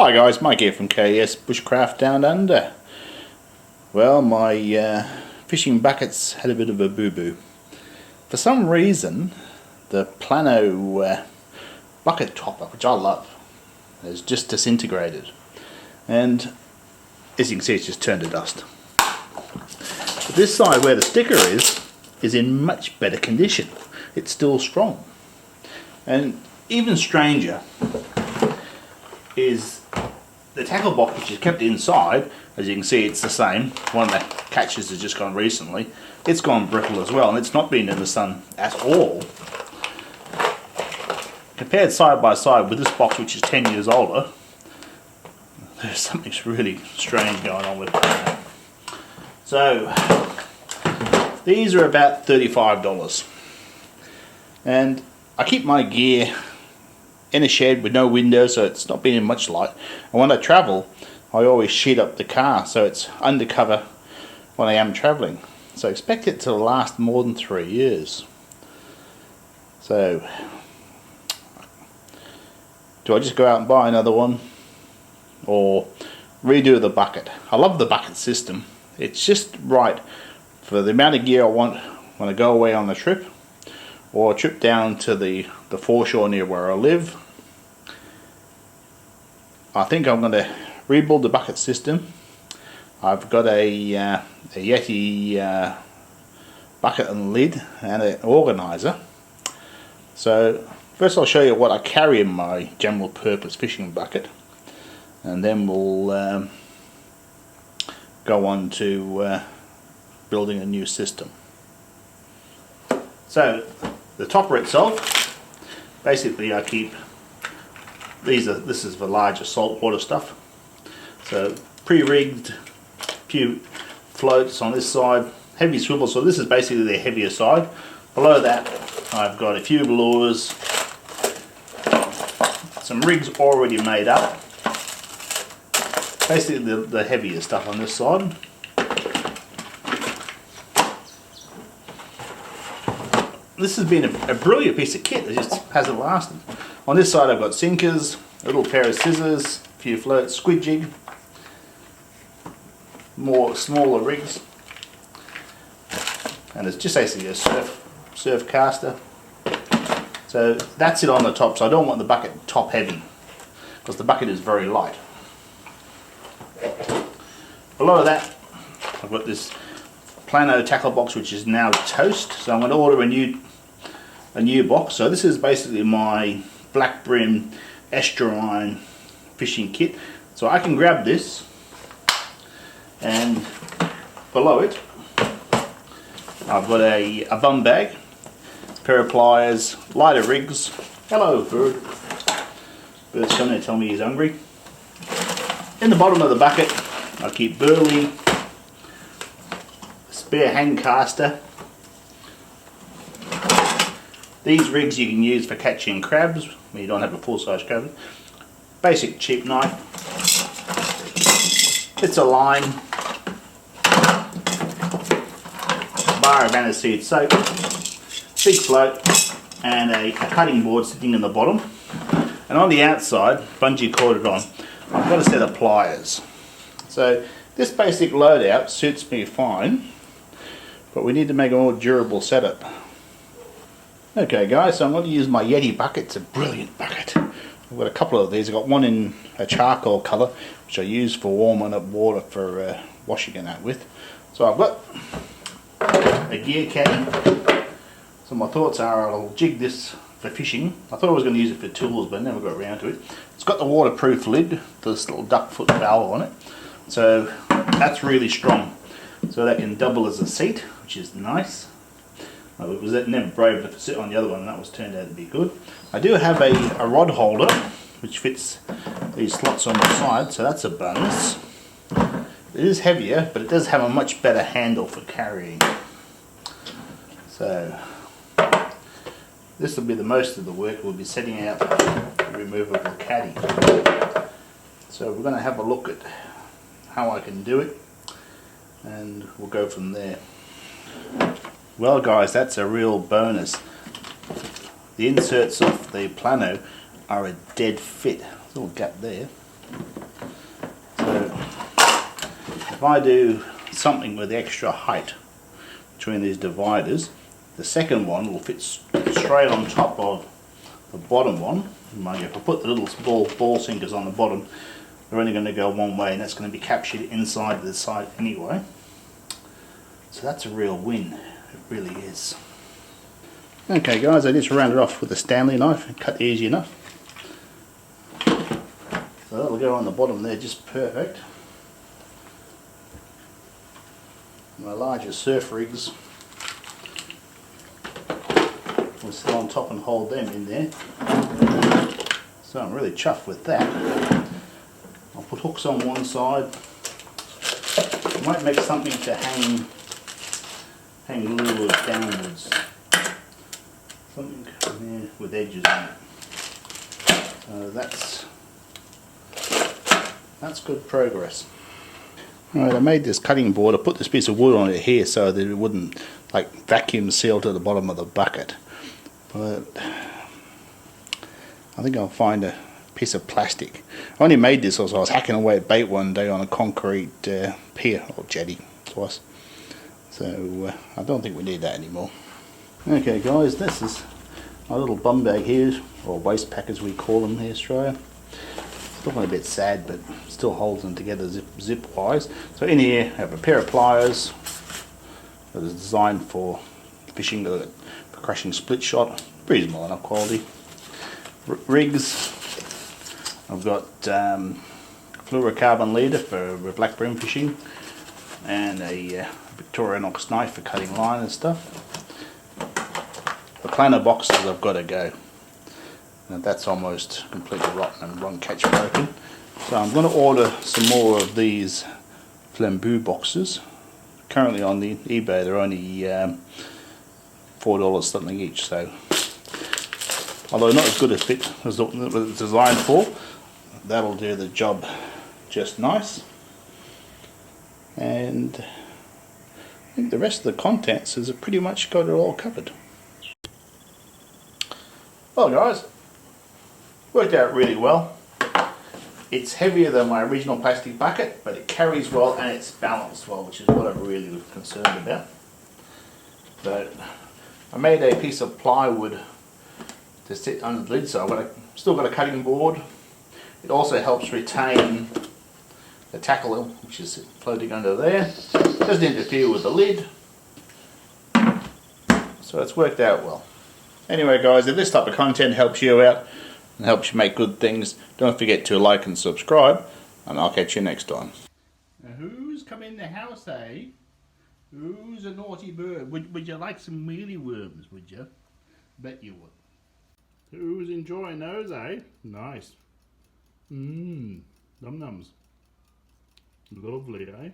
Hi guys, Mike here from KS Bushcraft Down Under. Well, my fishing buckets had a bit of a boo-boo. For some reason, the Plano Bucket Topper, which I love, has just disintegrated. And as you can see, it's just turned to dust. But this side where the sticker is in much better condition. It's still strong. And even stranger is the tackle box, which is kept inside. As you can see, it's the same. One of the catches has just gone recently. It's gone brittle as well, and it's not been in the sun at all. Compared side by side with this box, which is 10 years older, there's something really strange going on with it. So these are about $35, and I keep my gear in a shed with no windows, so it's not been in much light. And when I travel, I always sheet up the car so it's undercover when I am traveling. So I expect it to last more than 3 years. So do I just go out and buy another one or redo the bucket? I love the bucket system. It's just right for the amount of gear I want when I go away on a trip or a trip down to the foreshore near where I live. I think I'm going to rebuild the bucket system. I've got a Yeti bucket and lid and an organizer. So first I'll show you what I carry in my general purpose fishing bucket, and then we'll go on to building a new system. So the topper itself, basically I keep this is for larger saltwater stuff. So pre-rigged few floats on this side, heavy swivel, so this is basically the heavier side. Below that I've got a few lures, some rigs already made up, basically the heavier stuff on this side. This has been a brilliant piece of kit. It just hasn't lasted. On this side I've got sinkers, a little pair of scissors, a few floats, squid jig, more smaller rigs, and it's just basically a surf caster. So that's it on the top. So I don't want the bucket top heavy because the bucket is very light. Below that I've got this Plano tackle box, which is now toast. So I'm going to order a new box. So this is basically my black brim estuarine fishing kit. So I can grab this, and below it I've got a bum bag, a pair of pliers, lighter rigs. Hello bird. Bird's coming to tell me he's hungry. In the bottom of the bucket I keep burley, spare hand caster. These rigs you can use for catching crabs when you don't have a full-size crab. Basic cheap knife. It's a line, bar of aniseed soap, big float, and a cutting board sitting in the bottom. And on the outside, bungee corded on, I've got a set of pliers. So this basic loadout suits me fine, but we need to make a more durable setup. Okay guys, so I'm going to use my Yeti bucket. It's a brilliant bucket. I've got a couple of these. I've got one in a charcoal colour, which I use for warming up water for washing and that with. So I've got a gear caddy. So my thoughts are I'll jig this for fishing. I thought I was going to use it for tools, but I never got around to it. It's got the waterproof lid, this little duck foot valve on it. So that's really strong. So that can double as a seat, which is nice. I was never brave enough to sit on the other one, and that was turned out to be good. I do have a rod holder which fits these slots on the side, so that's a bonus. It is heavier, but it does have a much better handle for carrying. So this will be the most of the work. We'll be setting out the removable caddy. So we're going to have a look at how I can do it, and we'll go from there. Well guys, that's a real bonus. The inserts of the Plano are a dead fit. Little gap there. So if I do something with extra height between these dividers, the second one will fit straight on top of the bottom one. Mind you, if I put the little ball sinkers on the bottom, they're only going to go one way, and that's going to be captured inside the side anyway. So that's a real win, it really is. Okay guys, I just rounded off with a Stanley knife and cut easy enough. So that'll go on the bottom there just perfect. My larger surf rigs will sit on top and hold them in there. So I'm really chuffed with that. I'll put hooks on one side. I might make something to hang lures downwards. Something there with edges on it. So that's good progress. Alright, I made this cutting board. I put this piece of wood on it here so that it wouldn't like vacuum seal to the bottom of the bucket. But I think I'll find a piece of plastic. I only made this as I was hacking away at bait one day on a concrete pier or jetty twice. So I don't think we need that anymore. Okay guys, this is my little bum bag here, or waste pack as we call them in Australia. It's looking a bit sad, but still holds them together zip wise. So in here I have a pair of pliers that is designed for fishing, for crushing split shot, reasonable enough quality. Rigs, I've got fluorocarbon leader for black bream fishing, and a Victorinox knife for cutting line and stuff. The Plano boxes I've got to go. Now that's almost completely rotten and one catch broken. So I'm going to order some more of these flambeau boxes. Currently on the eBay they're only $4 something each. So although not as good a fit as what it's designed for, that'll do the job just nice. And I think the rest of the contents has pretty much got it all covered. Well guys, worked out really well. It's heavier than my original plastic bucket, but it carries well and it's balanced well, which is what I'm really concerned about. But I made a piece of plywood to sit under the lid, so I've still got a cutting board. It also helps retain the tackle which is floating under there. Doesn't interfere with the lid, so it's worked out well. Anyway guys, if this type of content helps you out and helps you make good things, don't forget to like and subscribe, and I'll catch you next time. Now who's come in the house, eh? Who's a naughty bird? Would you like some mealy worms, would you? Bet you would. Who's enjoying those, eh? Nice. Mmm, num-nums. Lovely, eh?